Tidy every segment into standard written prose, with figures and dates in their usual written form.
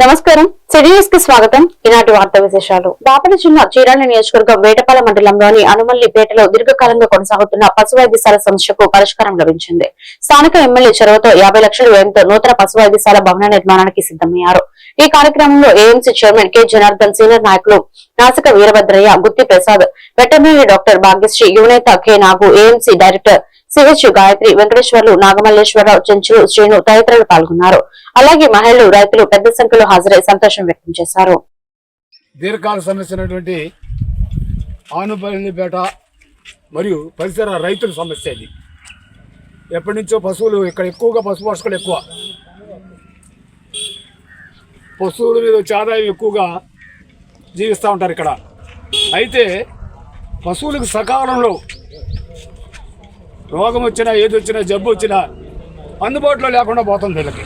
నమస్కారం, సిటీఎస్ కి స్వాగతం. ఈనాటి వార్తా విశేషాలు. బాపట్ల జిల్లా చీరాల నియోజకవర్గం వేటపాల మండలంలోని అనుమల్లిపేటలో దీర్ఘకాలంగా కొనసాగుతున్న పశు వైద్యశాల సమస్యకు పరిష్కారం లభించింది. స్థానిక ఎమ్మెల్యే చొరవతో 50 లక్షల వ్యయంతో నూతన పశు వైద్యశాల భవన నిర్మాణానికి సిద్దమయ్యారు. ఈ కార్యక్రమంలో AMC chairman K Janardhan, senior నాయకులు నాసిక వీరభద్రయ్య, గుత్తి ప్రసాద్, వెటర్నరీ డాక్టర్ భాగ్యశ్రీ, యువనేత K Nagu, AMC director CH Gayatri, Venkateswarlu, Nagamalleswararao, Chenchulu, Srinu తదితరులు పాల్గొన్నారు. అలాగే మహిళలు, రైతులు పెద్ద సంఖ్యలో హాజరై సంతోషం వ్యక్తం చేశారు. దీర్ఘకాల సమస్య ఆనుపల్లిపేట మరియు పరిసర రైతుల సమస్య ఇది. ఎప్పటి నుంచో పశువులు ఇక్కడ ఎక్కువగా పశు పోషకులు ఎక్కువ, పశువుల మీద వచ్చే ఆదాయం ఎక్కువగా జీవిస్తూ ఉంటారు ఇక్కడ. అయితే పశువులకు సకాలంలో రోగం వచ్చినా, ఏది వచ్చినా, జబ్బు వచ్చినా అందుబాటులో లేకుండా పోతుంది వీళ్ళకి.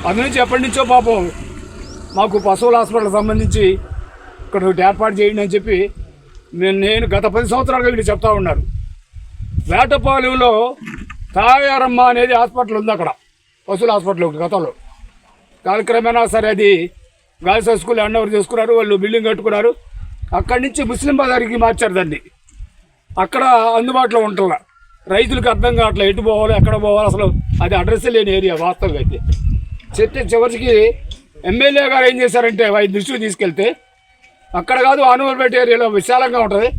అందు నుంచి ఎప్పటి నుంచో పాపం మాకు పశువుల హాస్పిటల్కి సంబంధించి ఇక్కడ ఒకటి ఏర్పాటు చేయండి అని చెప్పి నేను గత 10 సంవత్సరాలుగా వీళ్ళు చెప్తా ఉన్నారు. వేటపాలెంలో తాయారమ్మ అనేది హాస్పిటల్ ఉంది అక్కడ, పశువుల హాస్పిటల్ గతంలో. కాలక్రమేణా సరే అది గర్ల్స్ స్కూల్ హ్యాండ్ ఓవర్ చేసుకున్నారు, వాళ్ళు బిల్డింగ్ కట్టుకున్నారు. అక్కడి నుంచి ముస్లిం బజార్కి మార్చారు దాన్ని. అక్కడ అందుబాటులో ఉంటుందా, రైతులకు అర్థం కావట్లే ఎటు పోవాలి, ఎక్కడ పోవాలి, అసలు అది అడ్రస్ లేని ఏరియా వాస్తవంగా అయితే. చివరికి ఎమ్మెల్యే గారు ఏం చేశారంటే వారి దృష్టికి తీసుకెళ్తే అక్కడ కాదు, ఆనుమల్పేట ఏరియాలో విశాలంగా ఉంటుంది,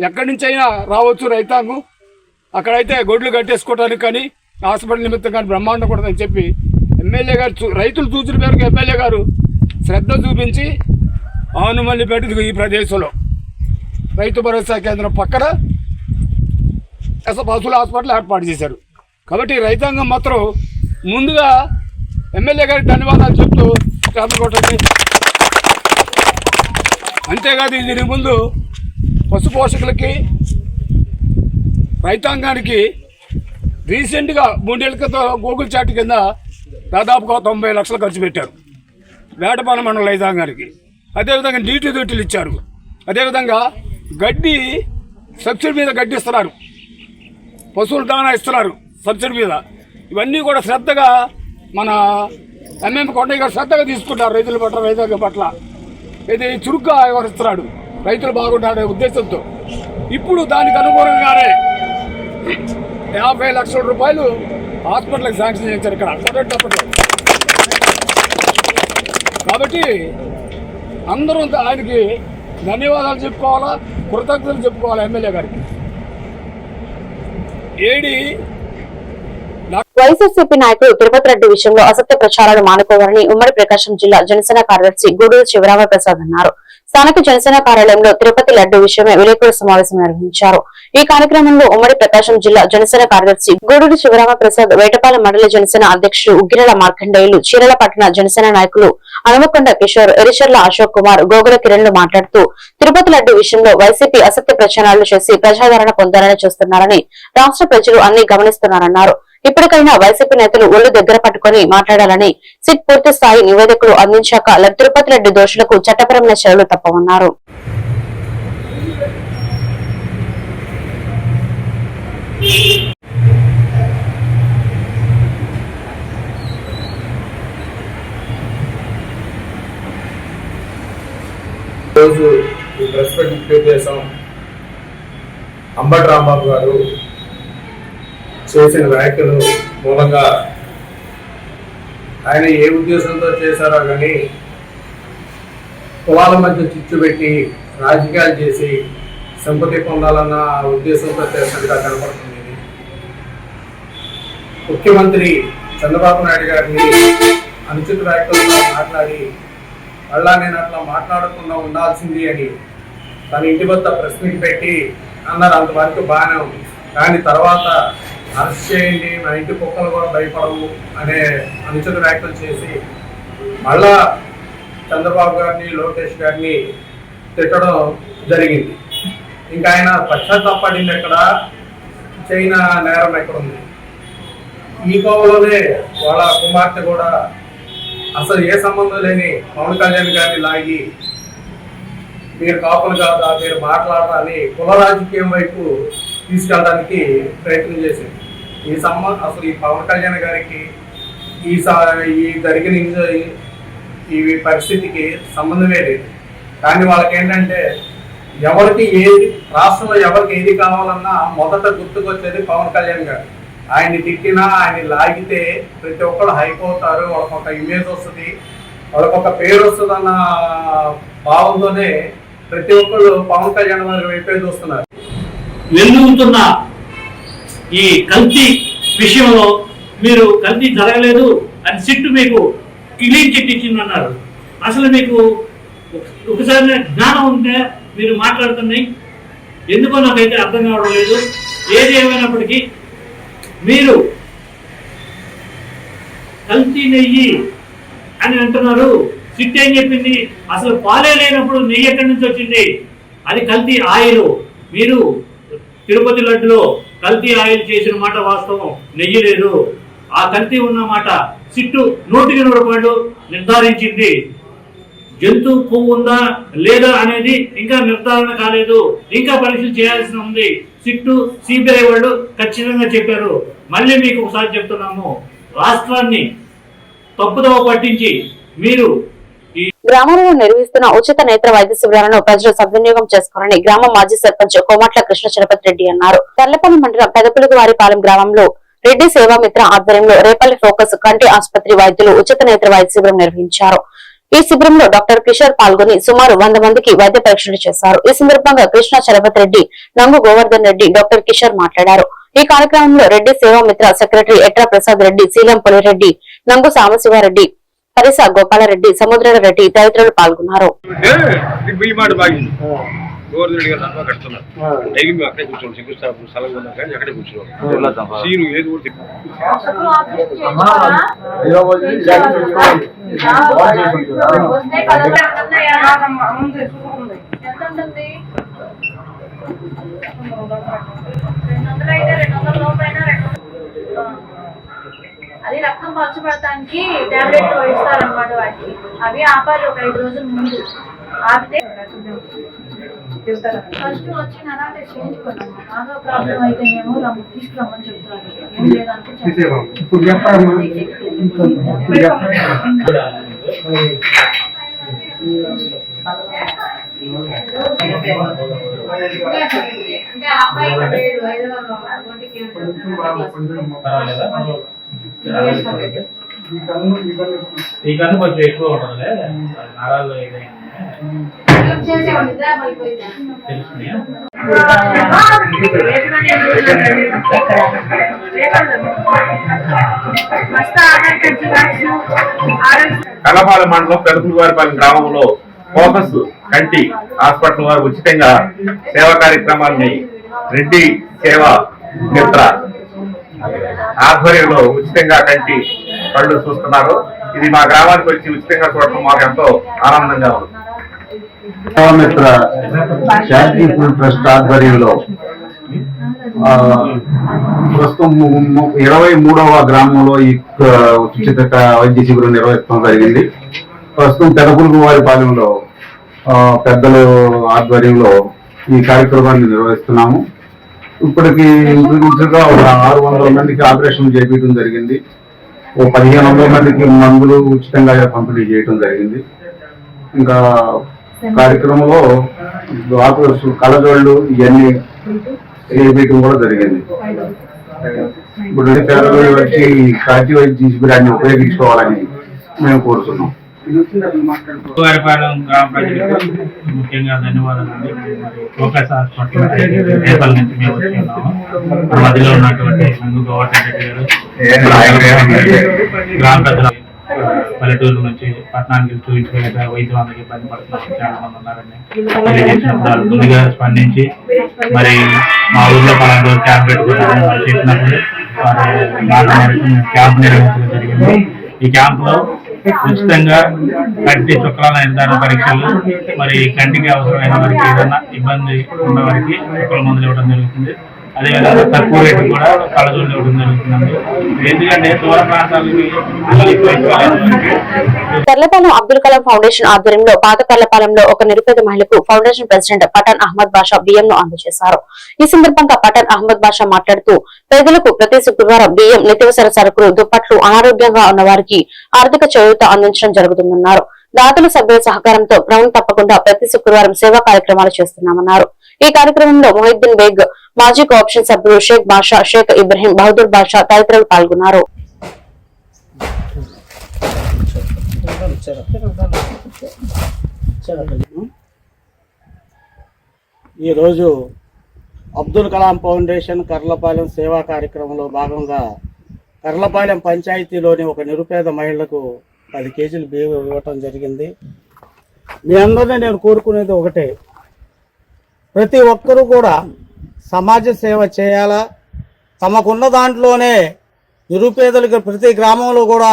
ఎక్కడి నుంచి అయినా రావచ్చు రైతాంగం, అక్కడైతే గొడ్లు కట్టేసుకోవడానికి కానీ హాస్పిటల్ నిమిత్తం కానీ బ్రహ్మాండం కూడదని చెప్పి ఎమ్మెల్యే గారు, రైతులు సూచన మేరకు ఎమ్మెల్యే గారు శ్రద్ధ చూపించి ఆనుమల్లిపేట ఈ ప్రదేశంలో రైతు భరోసా కేంద్రం పక్కన పశువుల హాస్పిటల్ ఏర్పాటు చేశారు. కాబట్టి రైతాంగం మాత్రం ముందుగా ఎమ్మెల్యే గారికి ధన్యవాదాలు చెప్తూ కొట్టండి. అంతేకాదు దీని ముందు పశు పోషకులకి, రైతాంగానికి రీసెంట్గా 3 ఏళ్ల క్రితం గూగుల్ చాట్ కింద దాదాపుగా 90 లక్షలు ఖర్చు పెట్టారు వేటపాలెం మండల రైతాంగానికి. అదేవిధంగా నీటి దొట్టిలు ఇచ్చారు. అదేవిధంగా గడ్డి సబ్సిడీ మీద గడ్డి ఇస్తున్నారు, పశువుల దాణా ఇస్తున్నారు సబ్సిడీ మీద. ఇవన్నీ కూడా శ్రద్ధగా మన ఎంఎం కొండయ్య గారు శ్రద్ధగా తీసుకుంటారు రైతుల పట్ల, రైతాంగం పట్ల. ఇది చురుగ్గా వ్యవహరిస్తున్నాడు రైతులు బాగుంటాడే ఉద్దేశంతో. ఇప్పుడు దానికి అనుగుణంగానే 50 లక్షల రూపాయలు హాస్పిటల్కి శాంక్షన్ చేశారు ఇక్కడ. కాబట్టి అందరూ ఆయనకి ధన్యవాదాలు చెప్పుకోవాలా, కృతజ్ఞతలు చెప్పుకోవాలా ఎమ్మెల్యే గారికి. వైఎస్ఆర్సీపీ నాయకులు తిరుపతి రెడ్డి విషయంలో అసత్య ప్రచారాలు మానుకోవాలని ఉమ్మడి ప్రకాశం జిల్లా జనసేన కార్యదర్శి గూడూరు శివరామప్రసాద్ అన్నారు. స్థానిక జనసేన కార్యాలయంలో తిరుపతి లడ్డు విషయమే విలేకరుల సమావేశం నిర్వహించారు. ఈ కార్యక్రమంలో ఉమ్మడి ప్రకాశం జిల్లా జనసేన కార్యదర్శి గూడూరు శివరామప్రసాద్, వేటపాలెం మండల జనసేన అధ్యక్షుడు ఉగ్గిరల మార్కండేయులు, చీరల పట్టణ జనసేన నాయకులు హనుమకొండ కిషోర్, ఎరిచెర్ల అశోక్ కుమార్, గోగుల కిరణ్లు మాట్లాడుతూ తిరుపతి లడ్డు విషయంలో వైసీపీ అసత్య ప్రచారాలు చేసి ప్రజాదరణ పొందాలని చూస్తున్నారని, రాష్ట్ర ప్రజలు అన్ని గమనిస్తున్నారన్నారు. ఇప్పటికైనా వైసీపీ నేతలు ఒళ్ళు దగ్గర పట్టుకుని మాట్లాడాలని, సిట్ పూర్తి స్థాయి నివేదికలు అందించాక తిరుపతి రెడ్డి దోషులకు చట్టపరమైన చర్యలు తప్పవన్నారు. అంబటి రాంబాబు గారు చేసిన వ్యాఖ్యలు మూలంగా ఆయన ఏ ఉద్దేశంతో చేశారో కానీ కులాల మధ్య చిచ్చు పెట్టి రాజకీయాలు చేసి సంపత్తి పొందాలన్న ఉద్దేశంతో చేసినట్టుగా కనపడుతుంది. ముఖ్యమంత్రి చంద్రబాబు నాయుడు గారిని అనుచిత వ్యాఖ్యలతో మాట్లాడి మళ్ళా నేను అట్లా మాట్లాడకుండా ఉండాల్సింది అని తన ఇంటి వద్ద ప్రెస్ మీట్ పెట్టి అన్నారు. అంతవరకు బాగానే ఉంది. కానీ తర్వాత అరెస్ట్ చేయండి, మా ఇంటి కుక్కలు కూడా భయపడవు అనే అనుచిత వ్యాఖ్యలు చేసి మళ్ళా చంద్రబాబు గారిని, లోకేష్ గారిని తిట్టడం జరిగింది. ఇంకా ఆయన పశ్చాత్తాపడింది ఎక్కడ, చైనా నేరం ఎక్కడుంది. ఈ కోవలోనే వాళ్ళ కుమార్తె కూడా అసలు ఏ సంబంధం లేని పవన్ కళ్యాణ్ గారిని లాగి మీరు కాపులు కాదా, మీరు మాట్లాడరా అని కుల రాజకీయం వైపు తీసుకెళ్ళడానికి ప్రయత్నం చేసింది. అసలు ఈ పవన్ కళ్యాణ్ గారికి ఈ జరిగిన ఈ పరిస్థితికి సంబంధమే లేదు. కానీ వాళ్ళకి ఏంటంటే ఎవరికి ఏది రాష్ట్రంలో ఎవరికి ఏది కావాలన్నా మొదట గుర్తుకొచ్చేది పవన్ కళ్యాణ్ గారు. ఆయన్ని తిట్టినా ఆయన్ని లాగితే ప్రతి ఒక్కరు హైప్ అవుతారు, వాళ్ళకొక ఇమేజ్ వస్తుంది, వాళ్ళకొక పేరు వస్తుంది అన్న భావంతోనే ప్రతి ఒక్కరు పవన్ కళ్యాణ్ గారి వైపే చూస్తున్నారు. వెలుగుతున్న ఈ కల్తీ విషయంలో మీరు కల్తీ జరగలేదు అని సిట్టు మీకు క్లీన్ చిట్ ఇచ్చిందన్నారు. అసలు మీకు ఒకసారి జ్ఞానం ఉంటే మీరు మాట్లాడుతున్నాయి, ఎందుకో నాకైతే అర్థం కావడం లేదు. ఏది ఏమైనప్పటికీ మీరు కల్తీ నెయ్యి అని అంటున్నారు. సిట్ ఏం చెప్పింది? అసలు పాలే లేనప్పుడు నెయ్యి ఎక్కడి నుంచి వచ్చింది? అది కల్తీ ఆయిల్. మీరు తిరుపతి లడ్డులో కల్తీ ఆయిల్ చేసిన మాట వాస్తవం, నెయ్యి లేదు. ఆ కల్తీ ఉన్న మాట సిట్టు 100కి 100 నిర్ధారించింది. జంతు కొవ్వు ఉందా లేదా అనేది ఇంకా నిర్ధారణ కాలేదు, ఇంకా పరీక్షలు చేయాల్సి ఉంది. సిట్టు సిబిఐ వాళ్ళు ఖచ్చితంగా చెప్పారు. మళ్ళీ మీకు ఒకసారి చెప్తున్నాము, రాష్ట్రాన్ని తప్పుదోవ పట్టించి మీరు గ్రామాలలో నిర్వహిస్తున్న ఉచిత నేత్ర వైద్య శిబిరాలను ప్రజలు సద్వినియోగం చేసుకోవాలని గ్రామ మాజీ సర్పంచ్ కోమట్ల కృష్ణ చలపతి రెడ్డి అన్నారు. తర్లపల్లి మండలం పెదపులుగువారిపాలెం గ్రామంలో రెడ్డి సేవామిత్ర ఆధ్వర్యంలో రేపల్లి ఫోకస్ కంటి ఆసుపత్రి వైద్యులు ఉచిత నేత్ర వైద్య శిబిరం నిర్వహించారు. ఈ శిబిరంలో డాక్టర్ కిషోర్ పాల్గొని సుమారు 100 మందికి వైద్య పరీక్షలు చేశారు. ఈ సందర్భంగా కృష్ణ చలపతి రెడ్డి, నంగు గోవర్ధన్ రెడ్డి, డాక్టర్ కిషోర్ మాట్లాడారు. ఈ కార్యక్రమంలో రెడ్డి సేవామిత్ర సెక్రటరీ ఎట్రా ప్రసాద్ రెడ్డి, శీలం పులిరెడ్డి, నంగు సాంబశివారెడ్డి, హరిస గోపాలరెడ్డి, సముద్రారెడ్డి తదితరులు పాల్గొన్నారు. అది రక్తం పరచబడటానికి టాబ్లెట్లు ఇస్తారనమాట. వాటికి అవి ఆపాలి ఒక 5 రోజుల ముందు. ఆపితే ఫస్ట్ వచ్చి నరాలు చేయించుకున్నాము. బాగా ప్రాబ్లం అయితేనేమో తీసుకురమ్మని చెప్తారు. ఏం లేదంటే అంటే అబ్బాయి 5 ఈ కన్ను కొంచెం ఎక్కువ ఉంటుంది, నరాల్లో కలపాలెం మండలం పెదపులువారిపాలెం గ్రామంలో ఫోకస్ కంటి హాస్పిటల్ వారు ఉచితంగా సేవా కార్యక్రమాన్ని రెడ్డి సేవా మిత్ర ఆధ్వర్యంలో ఉచితంగా కంటి కళ్ళు చూస్తున్నారు. ఇది మా గ్రామానికి వచ్చి ఉచితంగా చూడటం మాకు ఎంతో ఆనందంగా ఉంది. మిత్ర చారిటబుల్ ట్రస్ట్ ఆధ్వర్యంలో ప్రస్తుతం 23వ గ్రామంలో ఈ ఉచిత వైద్య శిబిరం నిర్వహించడం జరిగింది. ప్రస్తుతం పెదపులుగువారిపాలెంలో పెద్దల ఆధ్వర్యంలో ఈ కార్యక్రమాన్ని నిర్వహిస్తున్నాము. ఇప్పటికి ఇంచుమించుగా ఒక 600 మందికి ఆపరేషన్ చేయించడం జరిగింది. ఓ 1500 మందికి మందులు ఉచితంగా పంపిణీ చేయడం జరిగింది. ఇంకా కార్యక్రమంలో కళ్ళజోళ్ళు ఇవన్నీ చేయించడం కూడా జరిగింది. ఇప్పుడు పేదలు వచ్చి కాటి వైద్య శిబిరాన్ని ఉపయోగించుకోవాలని మేము కోరుతున్నాం. వారిపాలెం గ్రామ ప్రజలకు ముఖ్యంగా ధన్యవాదాలు. ఫోకస్ హాస్పిటల్ రేపల్ నుంచి మేము వచ్చి ఉన్నాము. మన మధ్యలో ఉన్నటువంటి నంగు గోవర్ధన్ రెడ్డి గారు, గ్రామ పెద్దలు, పల్లెటూరు నుంచి పట్టణానికి చూపించగలిగే వైద్యులు అందరికీ ఇబ్బంది పడుతున్నారు, చాలా మంది ఉన్నారని తెలియజేసినప్పుడు ముందుగా స్పందించి మరి మా ఊర్లో పలానా క్యాంప్ పెట్టుకున్నారని చెప్పినప్పుడు వారు క్యాంప్ నిర్వహించడం జరిగింది. ఈ క్యాంప్ లో ఉచితంగా కంటి చుక్కల నిర్ధారణ పరీక్షలు, మరి కంటికి అవసరమైన వారికి ఏదైనా ఇబ్బంది ఉన్న వారికి చుక్కల మందులు ఇవ్వడం జరుగుతుంది. అదేవిధంగా తక్కువ రేటు కూడా కళ్ళజోళ్ళు ఇవ్వడం జరుగుతుందండి. ఎందుకంటే దూర ప్రాంతాలకి తర్లపాలెం అబ్దుల్ కలాం ఫౌండేషన్ ఆధ్వర్యంలో పాత తర్లపాలెంలో ఒక నిరుపేద మహిళకు ఫౌండేషన్ ప్రెసిడెంట్ పఠాన్ అహ్మద్ బాషా బియ్యంను అందజేశారు. ఈ సందర్భంగా పఠాన్ అహ్మద్ బాషా మాట్లాడుతూ పేదలకు ప్రతి శుక్రవారం బియ్యం, నిత్యావసర సరుకులు, దుప్పట్లు, అనారోగ్యంగా ఉన్న వారికి ఆర్థిక చేయూత అందించడం జరుగుతుందన్నారు. దాతల సభ్యుల సహకారంతో క్రమం తప్పకుండా ప్రతి శుక్రవారం సేవా కార్యక్రమాలు చేస్తున్నామన్నారు. ఈ కార్యక్రమంలో మొహిద్దీన్ బేగ్, మాజీ కోఆప్షన్ సభ్యులు షేక్ బాషా, షేక్ ఇబ్రహీం, బహదూర్ బాషా తదితరులు పాల్గొన్నారు. ఈరోజు అబ్దుల్ కలాం ఫౌండేషన్ కర్లపాలెం సేవా కార్యక్రమంలో భాగంగా కర్లపాలెం పంచాయతీలోని ఒక నిరుపేద మహిళలకు 10 కేజీలు బియ్యం ఇవ్వటం జరిగింది. మీ అందరినీ నేను కోరుకునేది ఒకటే, ప్రతి ఒక్కరూ కూడా సమాజ సేవ చేయాలా, తమకున్న దాంట్లోనే నిరుపేదలకు ప్రతి గ్రామంలో కూడా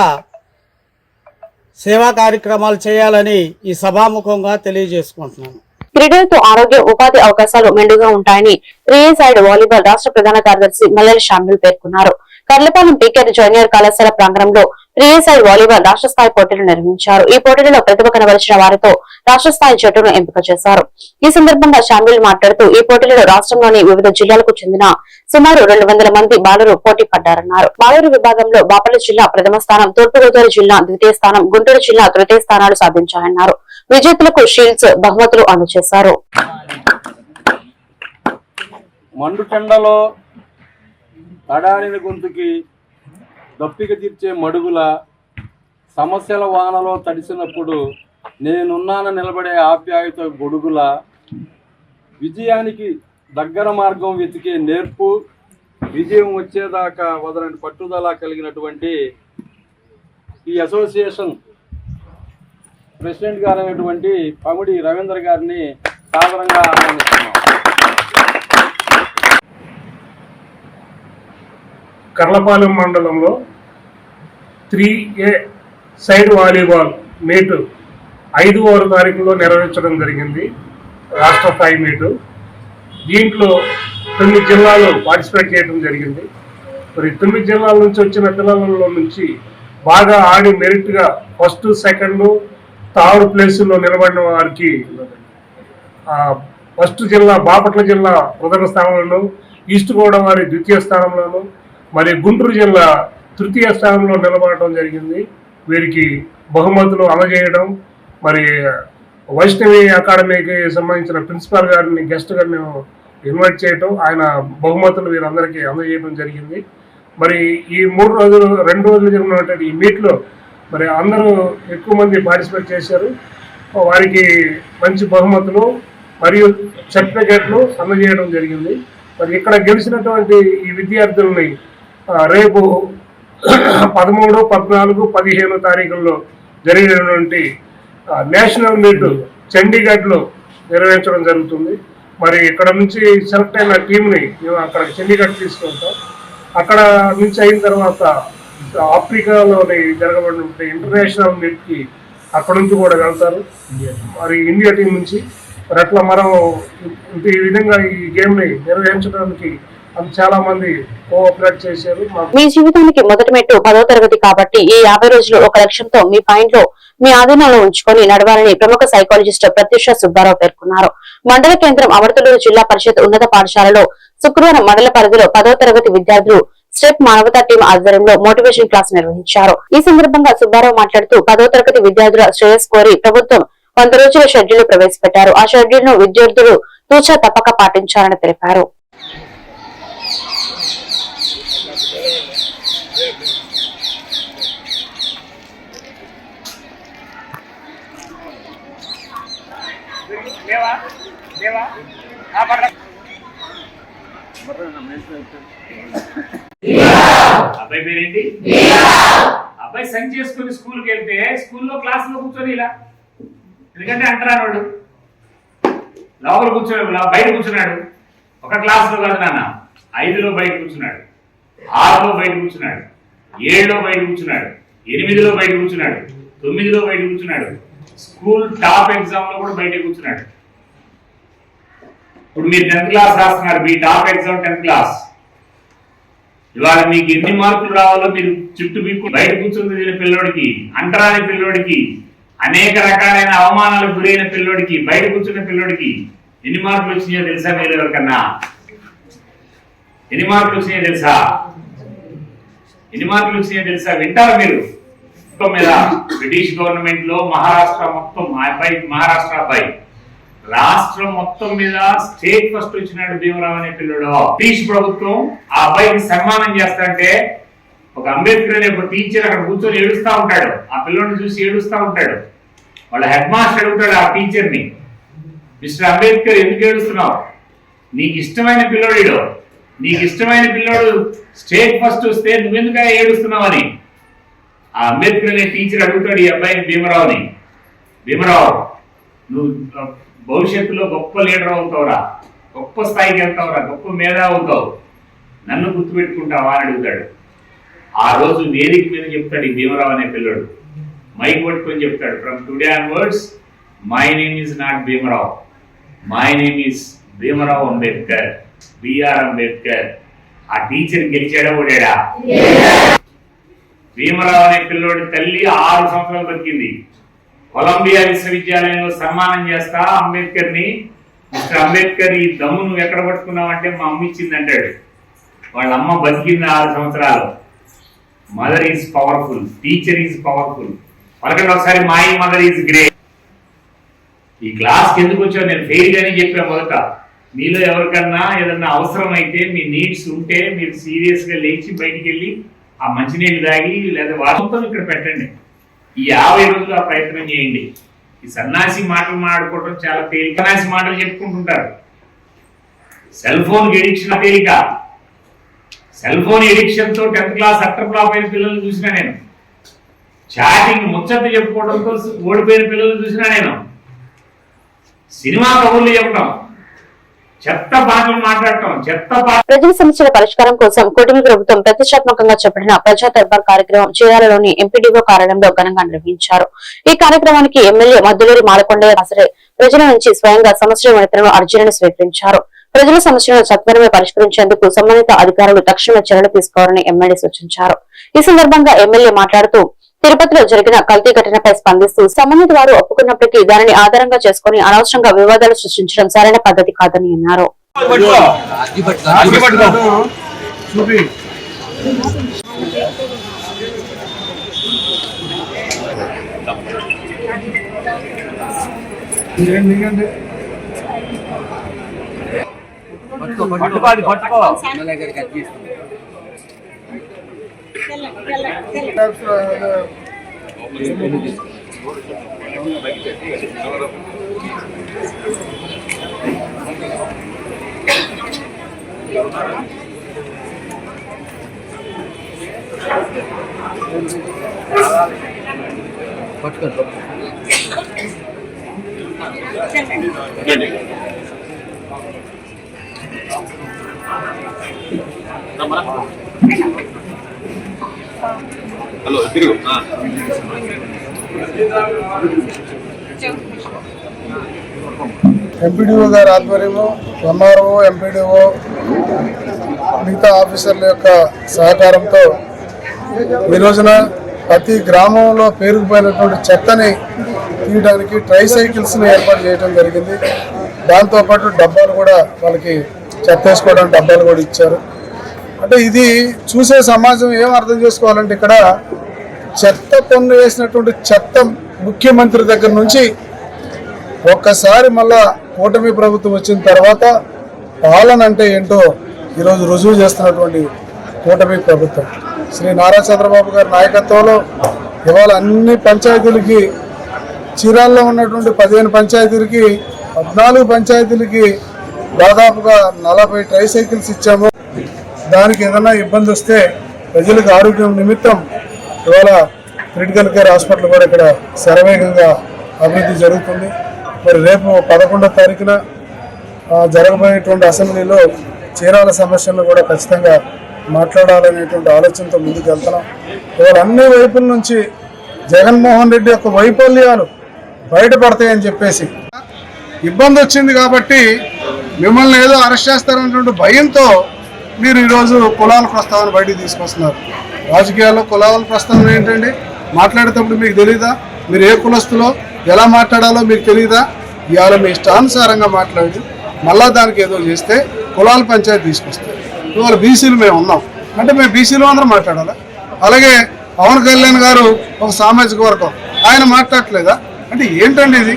సేవా కార్యక్రమాలు చేయాలని ఈ సభాముఖంగా తెలియజేసుకుంటున్నాను. క్రీడలతో ఆరోగ్య ఉపాధి అవకాశాలు మెండుగా ఉంటాయని రియేసైడ్ వాలీబాల్ రాష్ట్ర ప్రధాన కార్యదర్శి మల్లెల షామిల్ పేర్కొన్నారు. కర్లపాలెం పీకేఆర్ జూనియర్ కళాశాల ప్రాంగణంలో రియేసైడ్ వాలీబాల్ రాష్ట్ర స్థాయి పోటీలు నిర్వహించారు. ఈ పోటీలలో ప్రతిభ కనబరిచిన వారితో రాష్ట్ర స్థాయి జట్టును ఎంపిక చేశారు. ఈ సందర్భంగా షామిల్ మాట్లాడుతూ ఈ పోటీలలో రాష్ట్రంలోని వివిధ జిల్లాలకు చెందిన సుమారు 200 మంది బాలురు పోటీ పడ్డారన్నారు. బాలురు విభాగంలో బాపట్ల జిల్లా ప్రథమ స్థానం, తూర్పుగోదావరి జిల్లా ద్వితీయ స్థానం, గుంటూరు జిల్లా తృతీయ స్థానాలు సాధించాయన్నారు. విజేతలకు షీల్డ్స్, బహుమతులు అందజేశారు. మండుటెండలో తడారిన గొంతుకి దప్పిక తీర్చే మడుగుల, సమస్యల వానలో తడిసినప్పుడు నేనున్నాన నిలబడే ఆప్యాయత గొడుగుల, విజయానికి దగ్గర మార్గం వెతికే నేర్పు, విజయం వచ్చేదాకా వదలని పట్టుదల కలిగినటువంటి ఈ అసోసియేషన్ ప్రెసిడెంట్ గారు అయినటువంటి పమిడి రవీంద్ర గారిని సాదరంగా ఆహ్వానిస్తున్నాం. కర్లపాలెం మండలంలో 3A సైడ్ వాలీబాల్ మీటు 5వ తారీఖులో నిర్వహించడం జరిగింది. రాష్ట్ర స్థాయి మీటు. దీంట్లో 9 జిల్లాలు పార్టిసిపేట్ చేయడం జరిగింది. మరి 9 జిల్లాల నుంచి వచ్చిన పిల్లలలో నుంచి బాగా ఆడి మెరిట్గా ఫస్ట్, సెకండ్, థర్డ్ ప్లేసులో నిలబడిన వారికి ఫస్ట్ జిల్లా బాపట్ల జిల్లా ప్రథమ స్థానంలోను, ఈస్ట్ గోదావరి ద్వితీయ స్థానంలోను, మరి గుంటూరు జిల్లా తృతీయ స్థానంలో నిలబడటం జరిగింది. వీరికి బహుమతులు అందజేయడం, మరి వైష్ణవి అకాడమీకి సంబంధించిన ప్రిన్సిపాల్ గారిని గెస్ట్గా మేము ఇన్వైట్ చేయటం, ఆయన బహుమతులు వీరందరికీ అందజేయడం జరిగింది. మరి ఈ 2 రోజులు జరిగినటువంటి ఈ మీట్లో మరి అందరూ ఎక్కువ మంది పార్టిసిపేట్ చేశారు. వారికి మంచి బహుమతులు మరియు సర్టిఫికేట్లు అందజేయడం జరిగింది. మరి ఇక్కడ గెలిచినటువంటి ఈ విద్యార్థులని రేపు 13, 14, 15 తారీఖుల్లో జరిగినటువంటి నేషనల్ మీట్ చండీగఢ్లో నిర్వహించడం జరుగుతుంది. మరి ఇక్కడ నుంచి సెలెక్ట్ అయిన టీంని మేము అక్కడ చండీగఢ్ తీసుకెళ్తాం. అక్కడ నుంచి అయిన తర్వాత ఆఫ్రికాలోని జరగబడిన ఇంటర్నేషనల్ మీట్కి అక్కడ నుంచి కూడా వెళ్తారు. మరి ఇండియా టీం నుంచి మరి అట్లా మనం ఈ విధంగా ఈ గేమ్ని నిర్వహించడానికి చాలా మంది కోఆపరేట్ చేశారు. మీ జీవితానికి మొదటి మెట్టు 10వ తరగతి కాబట్టి ఈ 50 రోజులు ఒక లక్ష్యంతో మీ పాయింట్లో మీ ఆధీనంలో ఉంచుకొని నడవాలని ప్రముఖ సైకాలజిస్ట్ ప్రత్యూష సుబ్బారావు పేర్కొన్నారు. మండల కేంద్రం అమర్తలూరు జిల్లా పరిషత్ ఉన్నత పాఠశాలలో శుక్రవారం మండల పరిధిలో 10వ తరగతి విద్యార్థులు స్టెప్ మానవతా టీం ఆధ్వర్యంలో మోటివేషన్ క్లాస్ నిర్వహించారు. ఈ సందర్భంగా సుబ్బారావు మాట్లాడుతూ 10వ తరగతి విద్యార్థుల శ్రేయస్ కోరి ప్రభుత్వం 100 రోజుల షెడ్యూల్ ప్రవేశపెట్టారు. ఆ షెడ్యూల్ ను విద్యార్థులు తూచా తప్పక పాటించాలని తెలిపారు. అబ్బాయి పేరేంటి? అబ్బాయి సంచి చేసుకుని స్కూల్కి వెళ్తే స్కూల్లో క్లాసులో కూర్చొని ఇలా, ఎందుకంటే అంటారా వాడు లోపల కూర్చొని బయట కూర్చున్నాడు. ఒక క్లాసులో కాదు నాన్న, 5లో బయట కూర్చున్నాడు, 6లో బయట కూర్చున్నాడు, 7లో బయట కూర్చున్నాడు, 8లో బయట కూర్చున్నాడు, 9లో బయట కూర్చున్నాడు, స్కూల్ టాప్ ఎగ్జామ్ లో కూడా బయట కూర్చున్నాడు. ఇప్పుడు మీరు 10th క్లాస్ రాస్తున్నారు, మీ టాప్ ఎగ్జామ్ 10th క్లాస్. ఇవాళ మీకు ఎన్ని మార్కులు రావాలో మీరు చుట్టూ మీకు బయట కూర్చున్న పిల్లోడికి, అంటరాని పిల్లోడికి, అనేక రకాలైన అవమానాలకు గురైన పిల్లోడికి, బయట కూర్చున్న పిల్లోడికి ఎన్ని మార్కులు వచ్చినాయో తెలుసా? మీరు ఎవరికన్నా ఎన్ని మార్కులు వచ్చినాయో తెలుసా? ఎన్ని మార్కులు వచ్చినాయో తెలుసా? వింటారా మీరు? మీద బ్రిటిష్ గవర్నమెంట్ లో మహారాష్ట్ర మొత్తం మహారాష్ట్ర అబ్బాయి రాష్ట్రం మొత్తం మీద స్టేట్ ఫస్ట్ వచ్చినాడు భీమరావు అనే పిల్లడు. బ్రిటిష్ ప్రభుత్వం ఆ అబ్బాయికి సన్మానం చేస్తాంటే ఒక అంబేద్కర్ అనే ఒక టీచర్ అక్కడ కూర్చొని ఏడుస్తా ఉంటాడు. ఆ పిల్లోడిని చూసి ఏడుస్తా ఉంటాడు. వాళ్ళ హెడ్ మాస్టర్ అడుగుతాడు ఆ టీచర్ ని, మిస్టర్ అంబేద్కర్ ఎందుకు ఏడుస్తున్నావు? నీకు ఇష్టమైన పిల్లోడు, నీకు ఇష్టమైన పిల్లోడు స్టేట్ ఫస్ట్ వస్తే నువ్వెందుకు ఏడుస్తున్నావు అని ఆ అంబేద్కర్ అనే టీచర్ అడుగుతాడు ఈ అబ్బాయిని భీమరావుని, భీమరావు నువ్వు భవిష్యత్తులో గొప్ప లీడర్ అవుతావురా, గొప్ప స్థాయికి వెళ్తావురా, గొప్ప మేధావి అవుతావు, నన్ను గుర్తుపెట్టుకుంటావా అని అడుగుతాడు. ఆ రోజు వేదిక మీద చెప్తాడు ఈ భీమరావు అనే పిల్లడు, మైక్ పట్టుకొని చెప్తాడు, from today onwards my name is not Bhimrao, my name is Bhimrao Ambedkar, B R Ambedkar. ఆ టీచర్ గెలిచాడా ఓడాడా? భీమరావు అనే పిల్లోడి తల్లి 6 సంవత్సరాలు బతికింది. కొలంబియా విశ్వవిద్యాలయంలో సన్మానం చేస్తా అంబేద్కర్ ని, మిస్టర్ అంబేద్కర్ ఈ దమ్ము నువ్వు ఎక్కడ పట్టుకున్నావు అంటే మా అమ్మ ఇచ్చింది అంటాడు. వాళ్ళ అమ్మ బతికింది 6 సంవత్సరాలు. Mother is powerful, teacher is powerful. పలకండి ఒకసారి, మై మదర్ ఈజ్ గ్రేట్. ఈ క్లాస్కి ఎందుకు వచ్చావు? నేను ఫెయిల్ గానే చెప్పాను మొదట. మీలో ఎవరికన్నా ఏదన్నా అవసరం అయితే, మీ నీడ్స్ ఉంటే మీరు సీరియస్ గా లేచి బయటికి వెళ్ళి ఆ మంచినీళ్ళు తాగి లేదా వాటితో ఇక్కడ పెట్టండి. ఈ 50 రోజులు ఆ ప్రయత్నం చేయండి. ఈ సన్నాసి మాటలు మాట్లాడుకోవడం చాలా తేలిక. సన్నాసి మాటలు చెప్పుకుంటుంటారు. సెల్ ఫోన్ ఎడిక్షన్ తేలిక. సెల్ ఫోన్ ఎడిక్షన్ తో 10th క్లాస్ అట్టర్ ఫ్లాప్ అయిన పిల్లల్ని చూసినా నేను. చాటింగ్ ముచ్చట్లు చెప్పుకోవడంతో ఓడిపోయిన పిల్లల్ని చూసినా నేను. సినిమా కబుర్లు చెప్పడం, చెత్త పాటలు మాట్లాడటం, ప్రజల సమస్యల పరిష్కారం కోసం కూటమి ప్రభుత్వం ప్రతిష్టాత్మకంగా చేపట్టిన ప్రజా దర్బార్ కార్యక్రమం చీరాలలోని ఎంపీడీఓ కార్యాలయంలో ఘనంగా నిర్వహించారు. ఈ కార్యక్రమానికి ఎమ్మెల్యే మద్దులూరి మాలకొండయ్య హాజరై ప్రజల నుంచి స్వయంగా సమస్యల వినతులను అర్జీలను స్వీకరించారు. ప్రజల సమస్యలను సత్వరమే పరిష్కరించేందుకు సంబంధిత అధికారులు తక్షణ చర్యలు తీసుకోవాలని ఎమ్మెల్యే సూచించారు. ఈ సందర్భంగా ఎమ్మెల్యే మాట్లాడుతూ తిరుపతిలో జరిగిన కల్తీ ఘటనపై స్పందిస్తూ సంబంధిత వారు ఒప్పుకున్నప్పటికీ దానిని ఆధారంగా చేసుకుని అనవసరంగా వివాదాలు సృష్టించడం సరైన పద్ధతి కాదని అన్నారు. హలో తిరుగు. ఎంపీడీఓ గారి ఆధ్వర్యంలో ఎంఆర్ఓ, ఎంపీడీఓ, మిగతా ఆఫీసర్ల యొక్క సహకారంతో ఈ రోజున ప్రతి గ్రామంలో పేరుకుపోయినటువంటి చెత్తని తీయడానికి ట్రైసైకిల్స్ని ఏర్పాటు చేయడం జరిగింది. దాంతోపాటు డబ్బాలు కూడా వాళ్ళకి చెత్త వేసుకోవడానికి డబ్బాలు కూడా ఇచ్చారు. అంటే ఇది చూసే సమాజం ఏం అర్థం చేసుకోవాలంటే, ఇక్కడ చెత్త పన్ను వేసినటువంటి చెత్త ముఖ్యమంత్రి దగ్గర నుంచి ఒక్కసారి మళ్ళా కూటమి ప్రభుత్వం వచ్చిన తర్వాత పాలన అంటే ఏంటో ఈరోజు రుజువు చేస్తున్నటువంటి కూటమి ప్రభుత్వం శ్రీ నారా చంద్రబాబు గారి నాయకత్వంలో ఇవాళ అన్ని పంచాయతీలకి, చీరాల్లో ఉన్నటువంటి 15 పంచాయతీలకి 14 పంచాయతీలకి దాదాపుగా 40 ట్రైసైకిల్స్ ఇచ్చాము. దానికి ఏదైనా ఇబ్బంది వస్తే ప్రజలకు ఆరోగ్యం నిమిత్తం ఇవాళ క్రిటికల్ కేర్ హాస్పిటల్ కూడా ఇక్కడ శరవేగంగా అభివృద్ధి జరుగుతుంది. మరి రేపు 11వ తారీఖున జరగబోయేటువంటి అసెంబ్లీలో చీరాల సమస్యలను కూడా ఖచ్చితంగా మాట్లాడాలనేటువంటి ఆలోచనతో ముందుకు వెళ్తున్నాం. ఇవాళ అన్ని వైపుల నుంచి జగన్మోహన్ రెడ్డి యొక్క వైఫల్యాలు బయటపడతాయని చెప్పేసి ఇబ్బంది వచ్చింది కాబట్టి మిమ్మల్ని ఏదో అరెస్ట్ చేస్తారనేటువంటి భయంతో మీరు ఈరోజు కులాల ప్రస్తావన బయటికి తీసుకొస్తున్నారు. రాజకీయాల్లో కులాల ప్రస్తావన ఏంటండి? మాట్లాడేటప్పుడు మీకు తెలియదా? మీరు ఏ కులస్తులో ఎలా మాట్లాడాలో మీకు తెలియదా? ఇవాళ మీ ఇష్టానుసారంగా మాట్లాడి మళ్ళా దానికి ఏదో చేస్తే కులాల పంచాయతీ తీసుకొస్తారు. ఇవాళ బీసీలు మేము ఉన్నాం అంటే మేము బీసీలు అందరం మాట్లాడాలా? అలాగే పవన్ కళ్యాణ్ గారు ఒక సామాజిక వర్గం, ఆయన మాట్లాడట్లేదా? అంటే ఏంటండి ఇది?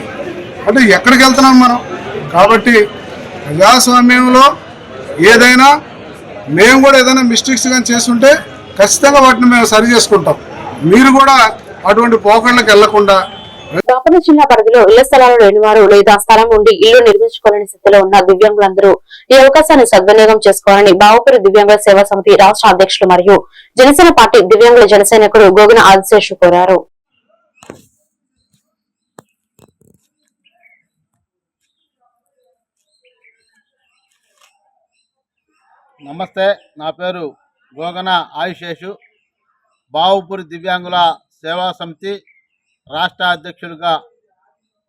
అంటే ఎక్కడికి వెళ్తున్నాం మనం? కాబట్టి ప్రజాస్వామ్యంలో ఏదైనా మేము కూడా ఏదైనా మిస్టేక్స్ కానీ చేస్తుంటే ఖచ్చితంగా వాటిని మేము సరి చేసుకుంటాం. మీరు కూడా అటువంటి పోకళ్ళకి వెళ్లకుండా. బాపట్ల జిల్లా పరిధిలో ఇళ్ల స్థలాలు లేని వారు లేదా స్థలం ఉండి ఇల్లు నిర్మించుకోలేని స్థితిలో ఉన్న దివ్యాంగులందరూ ఈ అవకాశాన్ని సద్వినియోగం చేసుకోవాలని బావుపూరి దివ్యాంగుల సేవా సమితి రాష్ట్ర అధ్యక్షులు మరియు జనసేన పార్టీ దివ్యాంగుల జనసైనికుడు గోగున ఆదిశేషు కోరారు. నమస్తే, నా పేరు గోగన ఆదిశేషు. బావుపూరి దివ్యాంగుల సేవా సమితి రాష్ట్ర అధ్యక్షుడిగా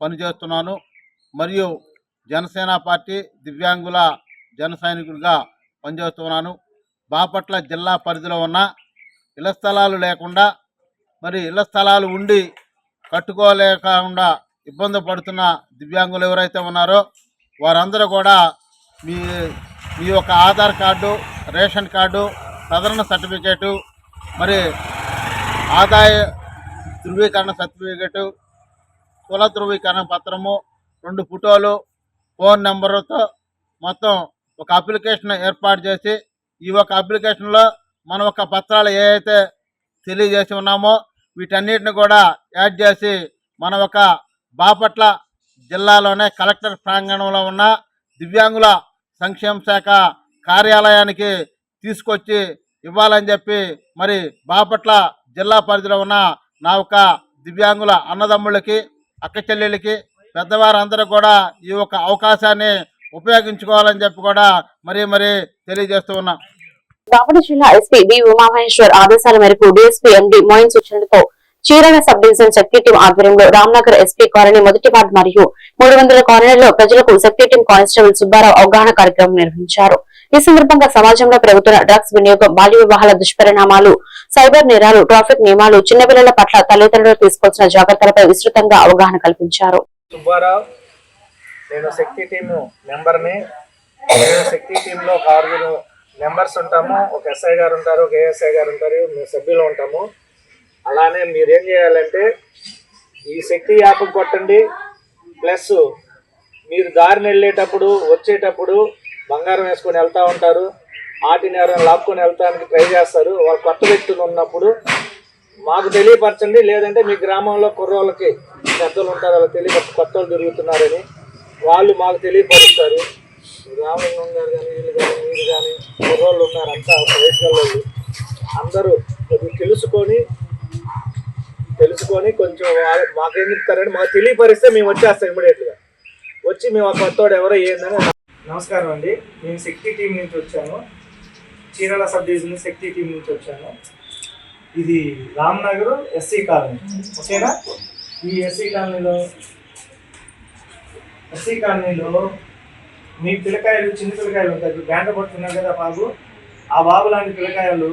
పనిచేస్తున్నాను మరియు జనసేన పార్టీ దివ్యాంగుల జన సైనికుడిగా పనిచేస్తున్నాను. బాపట్ల జిల్లా పరిధిలో ఉన్న ఇళ్ల స్థలాలు లేకుండా మరి ఇళ్ల స్థలాలు ఉండి కట్టుకోలేకుండా ఇబ్బంది పడుతున్న దివ్యాంగులు ఎవరైతే ఉన్నారో వారందరూ కూడా మీ యొక్క ఆధార్ కార్డు, రేషన్ కార్డు, సాధారణ సర్టిఫికేటు, మరి ఆదాయ ధృవీకరణ సర్టిఫికేటు, కుల ధృవీకరణ పత్రము, 2 ఫోటోలు, ఫోన్ నెంబరుతో మొత్తం ఒక అప్లికేషన్ ఏర్పాటు చేసి ఈ ఒక అప్లికేషన్లో మన ఒక పత్రాలు ఏవైతే తెలియజేసి ఉన్నామో వీటన్నిటిని కూడా యాడ్ చేసి మన ఒక బాపట్ల జిల్లాలోనే కలెక్టర్ ప్రాంగణంలో ఉన్న దివ్యాంగుల సంక్షేమ శాఖ కార్యాలయానికి తీసుకొచ్చి ఇవ్వాలని చెప్పి మరి బాపట్ల జిల్లా పరిధిలో ఉన్న నా ఒక దివ్యాంగుల అన్నదమ్ములకి, అక్క చెల్లెళ్ళకి, పెద్దవారందరూ కూడా ఈ యొక్క అవకాశాన్ని ఉపయోగించుకోవాలని చెప్పి కూడా మరీ తెలియజేస్తూ ఉన్నాం. బాపట్ల జిల్లా ఎస్పీ బి ఉమామహేశ్వర్ ఆదేశాల మేరకు డీఎస్పీ ఎండి మోయిన్ సూచనలతో Chirala sub division security team ఆధ్వర్యంలో రామ్నగర్ ఎస్పీ కాలనీ మొదటి వార్డు మరియు 300 కాలనీలో ప్రజలకు సెక్యూరిటీ టీం కానిస్టేబుల్ సుబ్బారావు అవగాహన కార్యక్రమం నిర్వహించారు. ఈ సందర్భంగా సమాజంలో పెరుగుతున్న డ్రగ్స్ వినియోగం, బాల్య వివాహాల దుష్పరిణామాలు, సైబర్ నేరాలు, ట్రాఫిక్ నియమాలు, చిన్నపిల్లల పట్ల తల్లిదండ్రులు తీసుకోవాల్సిన జాగ్రత్తలపై విస్తృతంగా అవగాహన కల్పించారు. సుబ్బారావు, నేను శక్తి టీమ్ మెంబర్ని. శక్తి టీంలో ఒక 6 మెంబర్స్ ఉంటాము. ఒక ఎస్ఐ గారు ఉంటారు, ఒక ఏఎస్ఐ గారు ఉంటారు, మేము సభ్యులు ఉంటాము. అలానే మీరేం చేయాలంటే ఈ శక్తి యాప్ కొట్టండి. ప్లస్ మీరు దారిని వెళ్ళేటప్పుడు, వచ్చేటప్పుడు బంగారం వేసుకొని వెళ్తూ ఉంటారు. వాటిని ఎవరైనా లాక్కొని వెళ్తానికి ట్రై చేస్తారు. వాళ్ళు కొత్త వ్యక్తులు ఉన్నప్పుడు మాకు తెలియపరచండి. లేదంటే మీ గ్రామంలో కుర్రోళ్ళకి పెద్దలు ఉంటారు, వాళ్ళకి తెలియపరచు కొత్త వాళ్ళు తిరుగుతున్నారని వాళ్ళు మాకు తెలియపరుస్తారు. రామలింగం గారు కానీ, వీళ్ళు కానీ, మీరు కానీ కుర్రోళ్ళు ఉన్నారు, అంతా వయసు వాళ్ళు అందరూ కొద్దిగా తెలుసుకొని కొంచెం మాకేం చెప్తారంటే మాకు తెలియపరిస్తే మేము వచ్చేస్తాం ఇమ్మీడియట్గా. వచ్చి మేము ఆ కొత్తవాడు ఎవరో ఏందని. నమస్కారం అండి, నేను శక్తి టీం నుంచి వచ్చాను. చీరాల సబ్ డివిజన్ శక్తి టీం నుంచి వచ్చాను. ఇది రామ్నగర్ ఎస్సీ కాలనీ, ఓకేనా? ఈ ఎస్సీ కాలనీలో మీ పిల్లకాయలు, చిన్న పిల్లకాయలు ఉంటారు, గంట పడుతున్నారు కదా బాబు. ఆ బాబు లాంటి పిల్లకాయలు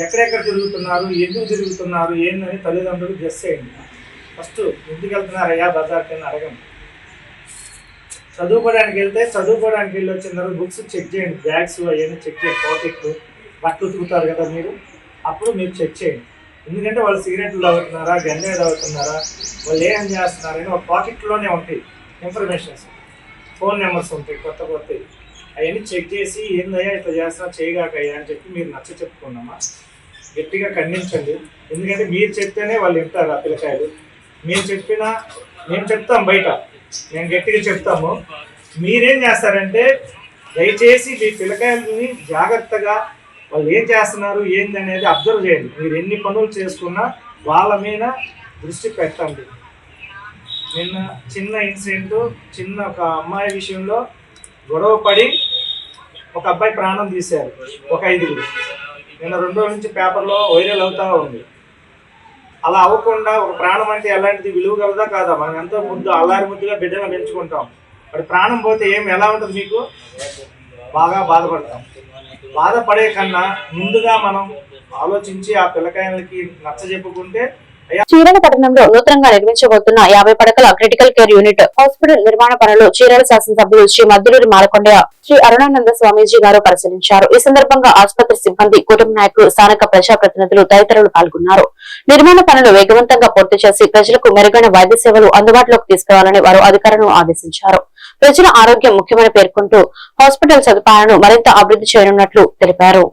ఎక్కడెక్కడ తిరుగుతున్నారు, ఎందుకు తిరుగుతున్నారు, ఏందని తల్లిదండ్రులు గెస్ చేయండి. ఫస్ట్ ఎందుకు వెళ్తున్నారయ్యా బజార్కి అని అడగండి. చదువుకోవడానికి వెళ్ళి వచ్చిన తర్వాత బుక్స్ చెక్ చేయండి, బ్యాగ్స్ అవన్నీ చెక్ చేయండి, పాకెట్లు, బట్టలు ఉతుకుతారు కదా మీరు, అప్పుడు మీరు చెక్ చేయండి. ఎందుకంటే వాళ్ళు సిగరెట్లు తాగుతున్నారా, గంజాయి తాగుతున్నారా, వాళ్ళు ఏం చేస్తున్నారని ఒక పాకెట్లోనే ఉంటాయి ఇన్ఫర్మేషన్స్, ఫోన్ నెంబర్స్ ఉంటాయి కొత్తవి. అవన్నీ చెక్ చేసి ఏందయ్యా ఇట్లా చేస్తున్నా చేయగాకయ్యా అని చెప్పి మీరు నచ్చ చెప్పుకున్నామా, గట్టిగా ఖండించండి. ఎందుకంటే మీరు చెప్తేనే వాళ్ళు వింటారు ఆ పిల్లకాయలు. మేము చెప్తాం బయట, మేము గట్టిగా చెప్తాము. మీరేం చేస్తారంటే దయచేసి మీ పిల్లకాయలని జాగ్రత్తగా వాళ్ళు ఏం చేస్తున్నారు ఏంది అనేది అబ్జర్వ్ చేయండి. మీరు ఎన్ని పనులు చేసుకున్నా వాళ్ళ మీద దృష్టి పెట్టండి. నిన్న చిన్న ఇన్సిడెంట్, ఒక అమ్మాయి విషయంలో గొడవ పడి ఒక అబ్బాయి ప్రాణం తీశారు, ఒక 5. నిన్న 2 రోజుల నుంచి పేపర్లో వైరల్ అవుతూ ఉంది. అలా అవ్వకుండా ఒక ప్రాణం అంటే ఎలాంటిది, విలువ కలదా కాదా? మనం ఎంతో అల్లారి ముద్దుగా బిడ్డగా పెంచుకుంటాం. వాడి ప్రాణం పోతే ఎలా ఉంటుంది మీకు? బాగా బాధపడతాం. బాధపడే కన్నా ముందుగా మనం ఆలోచించి ఆ పిల్లకాయలకి నచ్చ చెప్పుకుంటే చీరాల పట్టణంలో నూతనంగా నిర్మించబోతున్న 50 పడకల క్రిటికల్ కేర్ యూనిట్ హాస్పిటల్ నిర్మాణ పనులు చీరాల శాసనసభ్యులు శ్రీ మద్దులూరి మాలకొండయ్య శ్రీ అరుణానంద స్వామీజీ గారు పరిశీలించారు. ఈ సందర్భంగా ఆసుపత్రి సిబ్బంది, కుటుంబ నాయకులు, స్థానిక ప్రజాప్రతినిధులు తదితరులు పాల్గొన్నారు. నిర్మాణ పనులు వేగవంతంగా పూర్తి చేసి ప్రజలకు మెరుగైన వైద్య సేవలు అందుబాటులోకి తీసుకురావాలని వారు అధికారులను ఆదేశించారు. ప్రజల ఆరోగ్యం ముఖ్యమని పేర్కొంటూ హాస్పిటల్ సదుపాయాలను మరింత అభివృద్ధి చేయనున్నట్లు తెలిపారు.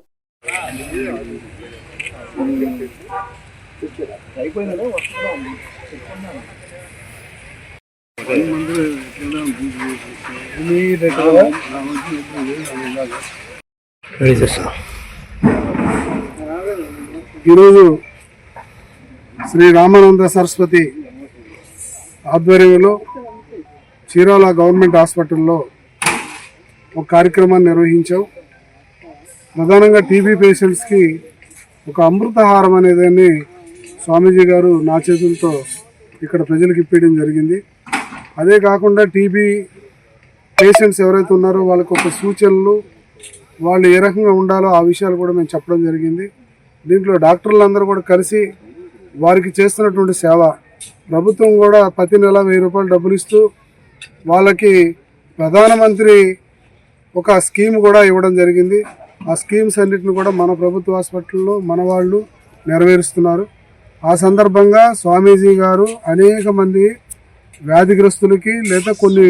ఈరోజు శ్రీ రామానంద సరస్వతి ఆధ్వర్యంలో చీరాల గవర్నమెంట్ హాస్పిటల్లో ఒక కార్యక్రమాన్ని నిర్వహించాం. ప్రధానంగా టీబీ పేషెంట్స్కి ఒక అమృతాహారం అనేదాన్ని స్వామీజీ గారు నా చేతులతో ఇక్కడ ప్రజలకు ఇప్పించడం జరిగింది. అదే కాకుండా టీబీ పేషెంట్స్ ఎవరైతే ఉన్నారో వాళ్ళకు ఒక సూచనలు, వాళ్ళు ఏ రకంగా ఉండాలో ఆ విషయాలు కూడా మేము చెప్పడం జరిగింది. దీంట్లో డాక్టర్లందరూ కూడా కలిసి వారికి చేస్తున్నటువంటి సేవ, ప్రభుత్వం కూడా ప్రతి నెల 1000 రూపాయలు డబ్బులు ఇస్తూ వాళ్ళకి ప్రధానమంత్రి ఒక స్కీమ్ కూడా ఇవ్వడం జరిగింది. ఆ స్కీమ్స్ అన్నిటిని కూడా మన ప్రభుత్వ హాస్పిటల్లో మన వాళ్ళు నెరవేరుస్తున్నారు. ఆ సందర్భంగా స్వామీజీ గారు అనేక మంది వ్యాధిగ్రస్తులకి లేదా కొన్ని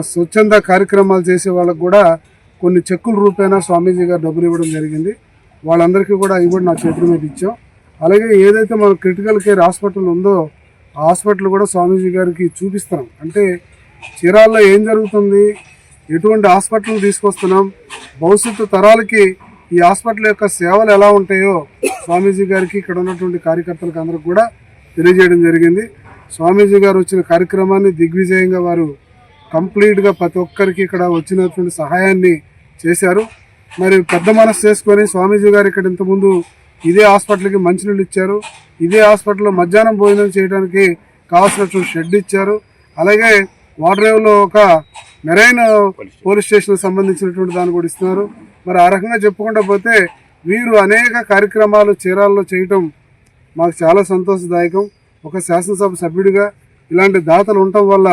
స్వచ్ఛంద కార్యక్రమాలు చేసే వాళ్ళకు కూడా కొన్ని చెక్కుల రూపేణా స్వామీజీ గారు డబ్బులు ఇవ్వడం జరిగింది. వాళ్ళందరికీ కూడా ఇవ్వడం నా చేతుల మీద ఇచ్చాం. అలాగే ఏదైతే మన క్రిటికల్ కేర్ హాస్పిటల్ ఉందో ఆ హాస్పిటల్ కూడా స్వామీజీ గారికి చూపిస్తున్నాం. అంటే చీరాల్లో ఏం జరుగుతుంది, ఎటువంటి హాస్పిటల్ తీసుకొస్తున్నాం, భవిష్యత్తు తరాలకి ఈ హాస్పిటల్ యొక్క సేవలు ఎలా ఉంటాయో స్వామీజీ గారికి ఇక్కడ ఉన్నటువంటి కార్యకర్తలకు అందరికి కూడా తెలియజేయడం జరిగింది. స్వామీజీ గారు వచ్చిన కార్యక్రమాన్ని దిగ్విజయంగా వారు కంప్లీట్గా ప్రతి ఒక్కరికి ఇక్కడ వచ్చినటువంటి సహాయాన్ని చేశారు. మరి పెద్ద మనసు చేసుకొని స్వామీజీ గారు ఇక్కడ ఇంతకుముందు ఇదే హాస్పిటల్కి మంచినీళ్ళు ఇచ్చారు, ఇదే హాస్పిటల్లో మధ్యాహ్నం భోజనం చేయడానికి కావాల్సినటువంటి షెడ్ ఇచ్చారు. అలాగే వాటరేవ్లో ఒక మెరైన్ పోలీస్ స్టేషన్ సంబంధించినటువంటి దాన్ని కూడా ఇస్తున్నారు. మరి ఆ రకంగా చెప్పుకుంటూ పోతే వీరు అనేక కార్యక్రమాలు చీరాల్లో చేయటం మాకు చాలా సంతోషదాయకం. ఒక శాసనసభ సభ్యుడిగా ఇలాంటి దాతలు ఉండటం వల్ల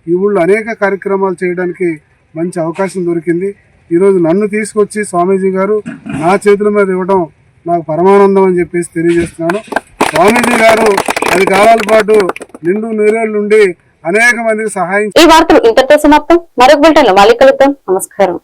ఈ ఊళ్ళో అనేక కార్యక్రమాలు చేయడానికి మంచి అవకాశం దొరికింది. ఈరోజు నన్ను తీసుకొచ్చి స్వామీజీ గారు నా చేతుల మీద ఇవ్వడం నాకు పరమానందం అని చెప్పేసి తెలియజేస్తున్నాను. స్వామీజీ గారు 10 కాలాల పాటు నిండు నీరేళ్లు ఉండి అనేక మందికి సహాయం. ఈ వార్తలు ఇంతటితో సమాప్తం. మరొక బులెటిన్లో మళ్ళీ కలుద్దాం. నమస్కారం.